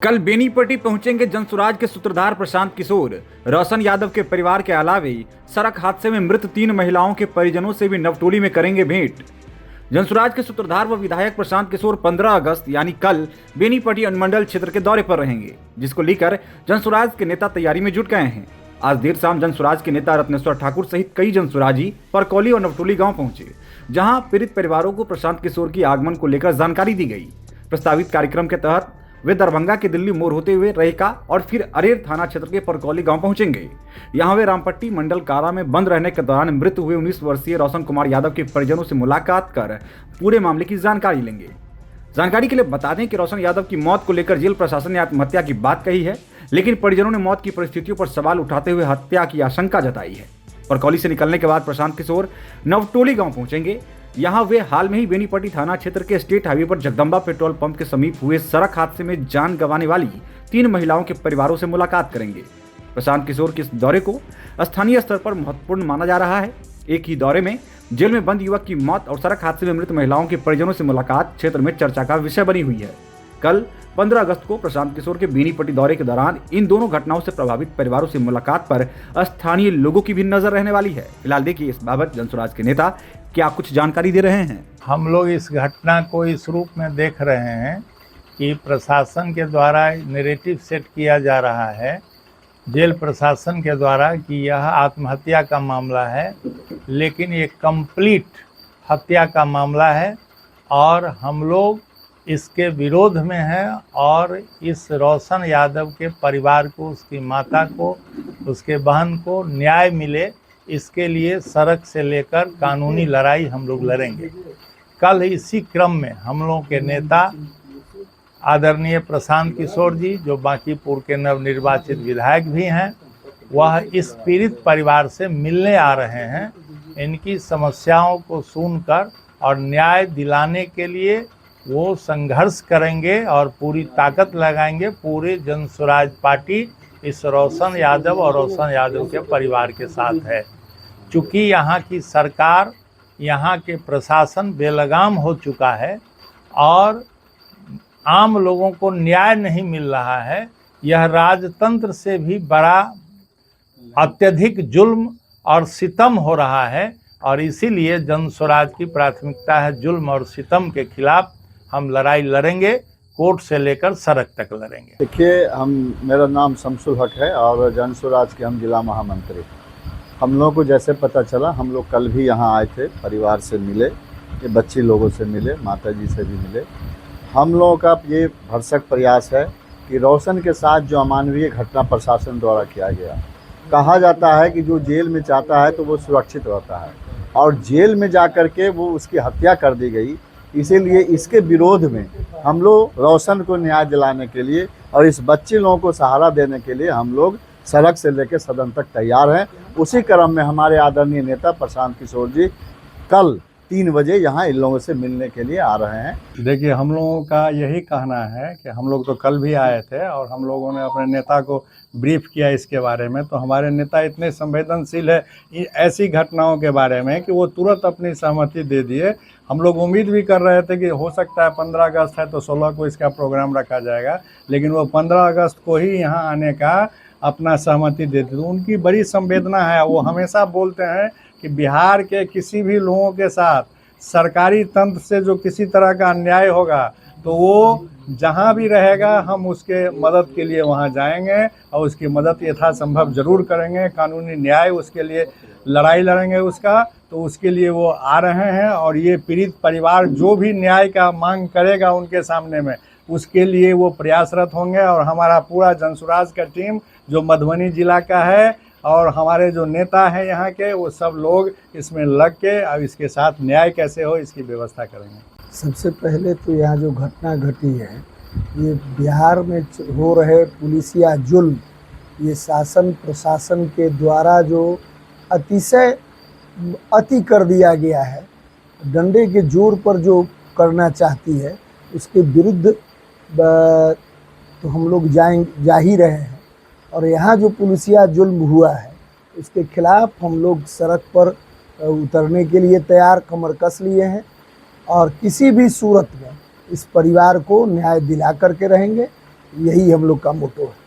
कल बेनीपट्टी पहुंचेंगे जनसुराज के सूत्रधार प्रशांत किशोर। रोशन यादव के परिवार के अलावे सड़क हादसे में मृत 3 महिलाओं के परिजनों से भी नवटोली में करेंगे भेंट। जनसुराज के सूत्रधार व विधायक प्रशांत किशोर 15 अगस्त यानी कल बेनीपट्टी अनुमंडल क्षेत्र के दौरे पर रहेंगे, जिसको लेकर जनसुराज के नेता तैयारी में जुट गए हैं। आज देर शाम जनसुराज के नेता रत्नेश्वर ठाकुर सहित कई जनसुराजी परकौली और नवटोली गांव पहुंचे, जहां पीड़ित परिवारों को प्रशांत किशोर की आगमन को लेकर जानकारी दी गई। प्रस्तावित कार्यक्रम के तहत वे दरभंगा के दिल्ली मोड़ होते हुए रहेका और फिर अरेर थाना क्षेत्र के परकौली गांव पहुंचेंगे। यहां वे रामपट्टी मंडल कारा में बंद रहने के दौरान मृत हुए 19 वर्षीय रोशन कुमार यादव के परिजनों से मुलाकात कर पूरे मामले की जानकारी लेंगे। जानकारी के लिए बता दें कि रोशन यादव की मौत को लेकर जेल प्रशासन ने आत्महत्या की बात कही है, लेकिन परिजनों ने मौत की परिस्थितियों पर सवाल उठाते हुए हत्या की आशंका जताई है। परकौली से निकलने के बाद प्रशांत किशोर नवटोली गांव पहुंचेंगे। यहां वे हाल में ही बेनीपट्टी थाना क्षेत्र के स्टेट हाईवे पर जगदम्बा पेट्रोल पंप के समीप हुए सड़क हादसे में जान गंवाने वाली 3 महिलाओं के परिवारों से मुलाकात करेंगे। प्रशांत किशोर के इस दौरे को स्थानीय स्तर पर महत्वपूर्ण माना जा रहा है। एक ही दौरे में जेल में बंद युवक की मौत और सड़क हादसे में मृत महिलाओं के परिजनों से मुलाकात क्षेत्र में चर्चा का विषय बनी हुई है। कल 15 अगस्त को प्रशांत किशोर के बेनीपट्टी दौरे के दौरान इन दोनों घटनाओं से प्रभावित परिवारों से मुलाकात पर स्थानीय लोगों की भी नजर रहने वाली है। फिलहाल देखिए इस बाबत जनसुराज के नेता क्या कुछ जानकारी दे रहे हैं। हम लोग इस घटना को इस रूप में देख रहे हैं कि प्रशासन के द्वारा नैरेटिव सेट किया जा रहा है, जेल प्रशासन के द्वारा, कि यह आत्महत्या का मामला है, लेकिन ये कंप्लीट हत्या का मामला है और हम लोग इसके विरोध में हैं। और इस रोशन यादव के परिवार को, उसकी माता को, उसके बहन को न्याय मिले, इसके लिए सड़क से लेकर कानूनी लड़ाई हम लोग लड़ेंगे। कल इसी क्रम में हम लोग के नेता आदरणीय प्रशांत किशोर जी, जो बांकीपुर के नवनिर्वाचित विधायक भी हैं, वह इस पीड़ित परिवार से मिलने आ रहे हैं। इनकी समस्याओं को सुनकर और न्याय दिलाने के लिए वो संघर्ष करेंगे और पूरी ताकत लगाएंगे। पूरे जनसुराज पार्टी इस रोशन यादव और रोशन यादव के परिवार के साथ है। चूँकि यहाँ की सरकार, यहाँ के प्रशासन बेलगाम हो चुका है और आम लोगों को न्याय नहीं मिल रहा है। यह राजतंत्र से भी बड़ा अत्यधिक जुल्म और सितम हो रहा है और इसीलिए जनसुराज की प्राथमिकता है जुल्म और सितम के खिलाफ हम लड़ाई लड़ेंगे, कोर्ट से लेकर सड़क तक लड़ेंगे। देखिए, मेरा नाम शमसुल हक है और जनसुराज के हम जिला महामंत्री। हम लोगों को जैसे पता चला, हम लोग कल भी यहाँ आए थे, परिवार से मिले, ये बच्ची लोगों से मिले, माताजी से भी मिले। हम लोगों का ये भरसक प्रयास है कि रोशन के साथ जो अमानवीय घटना प्रशासन द्वारा किया गया, कहा जाता है कि जो जेल में जाता है तो वो सुरक्षित रहता है और जेल में जा कर के वो उसकी हत्या कर दी गई। इसीलिए इसके विरोध में हम लोग रोशन को न्याय दिलाने के लिए और इस बच्चे लोगों को सहारा देने के लिए हम लोग सड़क से लेकर सदन तक तैयार हैं। उसी क्रम में हमारे आदरणीय नेता प्रशांत किशोर जी कल 3 बजे यहाँ इन लोगों से मिलने के लिए आ रहे हैं। देखिए, हम लोगों का यही कहना है कि हम लोग तो कल भी आए थे और हम लोगों ने अपने नेता को ब्रीफ किया इसके बारे में। तो हमारे नेता इतने संवेदनशील है ऐसी घटनाओं के बारे में कि वो तुरंत अपनी सहमति दे दिए। हम लोग उम्मीद भी कर रहे थे कि हो सकता है 15 अगस्त है तो 16 को इसका प्रोग्राम रखा जाएगा, लेकिन वो 15 अगस्त को ही यहाँ आने का अपना सहमति देते। तो उनकी बड़ी संवेदना है। वो हमेशा बोलते हैं कि बिहार के किसी भी लोगों के साथ सरकारी तंत्र से जो किसी तरह का अन्याय होगा तो वो जहाँ भी रहेगा हम उसके मदद के लिए वहाँ जाएंगे और उसकी मदद यथासंभव ज़रूर करेंगे। कानूनी न्याय उसके लिए लड़ाई लड़ेंगे उसका, तो उसके लिए वो आ रहे हैं। और ये पीड़ित परिवार जो भी न्याय का मांग करेगा उनके सामने में, उसके लिए वो प्रयासरत होंगे। और हमारा पूरा जनसुराज का टीम जो मधुबनी जिला का है और हमारे जो नेता हैं यहाँ के, वो सब लोग इसमें लग के अब इसके साथ न्याय कैसे हो इसकी व्यवस्था करेंगे। सबसे पहले तो यहाँ जो घटना घटी है, ये बिहार में हो रहे पुलिसिया जुल्म, ये शासन प्रशासन के द्वारा जो अतिशय अति कर दिया गया है, डंडे के जोर पर जो करना चाहती है, उसके विरुद्ध तो हम लोग जा ही रहे हैं। और यहाँ जो पुलिसिया जुल्म हुआ है उसके खिलाफ हम लोग सड़क पर उतरने के लिए तैयार कमर कस लिए हैं और किसी भी सूरत में इस परिवार को न्याय दिला करके रहेंगे। यही हम लोग का मोटो है।